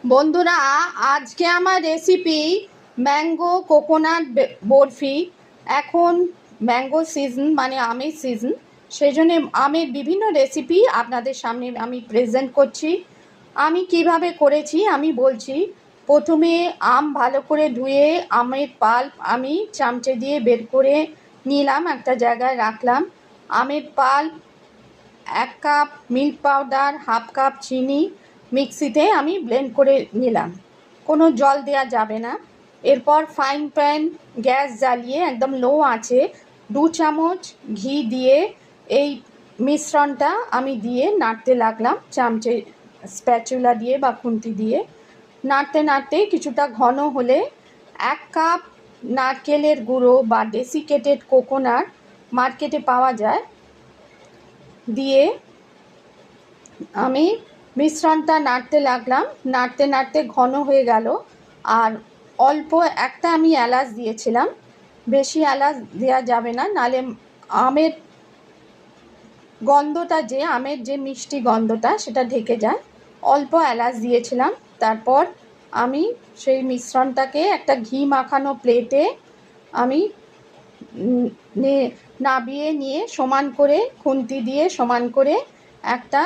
বন্ধুরা, আজকে আমার রেসিপি ম্যাঙ্গো কোকোনাট বরফি। এখন ম্যাঙ্গো সিজন, মানে আমের সিজন, সেই জন্যে আমের বিভিন্ন রেসিপি আপনাদের সামনে আমি প্রেজেন্ট করছি। আমি কিভাবে করেছি আমি বলছি। প্রথমে আম ভালো করে ধুয়ে আমের পাল্প আমি চামচে দিয়ে বের করে নিলাম, একটা জায়গায় রাখলাম। আমের pulp, 1 cup milk powder, half cup চিনি মিক্সিতে আমি ব্লেন্ড করে নিলাম, কোনো জল দেওয়া যাবে না। এরপর ফ্রাইং প্যান গ্যাস জ্বালিয়ে একদম লো আঁচে 2 চামচ ঘি দিয়ে এই মিশ্রণটা আমি দিয়ে নাড়তে লাগলাম, চামচে স্প্যাচুলা দিয়ে বা খুন্তি দিয়ে নাড়তে নাড়তে কিছুটা ঘন হলে 1 কাপ নারকেলের গুঁড়ো বা ডেসিকেটেড কোকোনাট মার্কেটে পাওয়া যায় দিয়ে আমি মিশ্রণটা নাড়তে লাগলাম। নাড়তে নাড়তে ঘন হয়ে গেল। আর অল্প একটা আমি এলাচ দিয়েছিলাম, বেশি এলাচ দেওয়া যাবে না, নালে আমের গন্ধটা, যে আমের যে মিষ্টি গন্ধটা সেটা ঢেকে যায়। অল্প এলাচ দিয়েছিলাম। তারপর আমি সেই মিশ্রণটাকে একটা ঘি মাখানো প্লেটে আমি নাবিয়ে নিয়ে সমান করে খুন্তি দিয়ে সমান করে একটা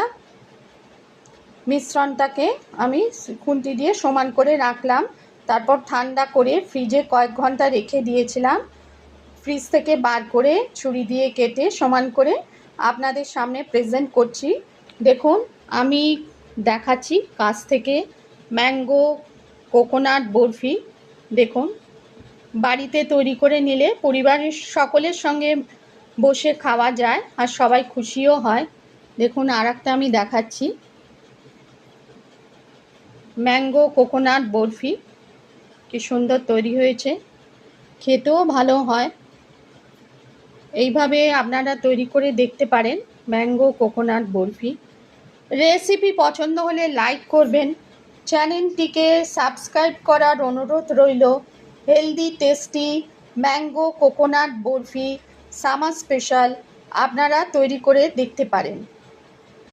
মিশ্রণটাকে আমি খুন্তি দিয়ে সমান করে রাখলাম। তারপর ঠান্ডা করে ফ্রিজে কয়েক ঘন্টা রেখে দিয়েছিলাম। ফ্রিজ থেকে বার করে ছুরি দিয়ে কেটে সমান করে আপনাদের সামনে প্রেজেন্ট করছি। দেখুন, আমি দেখাচ্ছি কাছ থেকে ম্যাঙ্গো কোকোনাট বরফি। দেখুন, বাড়িতে তৈরি করে নিলে পরিবারের সকলের সঙ্গে বসে খাওয়া যায় আর সবাই খুশিও হয়। দেখুন, আর একটা আমি দেখাচ্ছি, ম্যাঙ্গো কোকোনাট বরফি কি সুন্দর তৈরি হয়েছে, খেতেও ভালো হয়। এইভাবে আপনারা তৈরি করে দেখতে পারেন ম্যাঙ্গো কোকোনাট বরফি। রেসিপি পছন্দ হলে লাইক করবেন, চ্যানেলটিকে সাবস্ক্রাইব করার অনুরোধ রইল। Healthy tasty mango coconut barfi summer special আপনারা তৈরি করে দেখতে পারেন।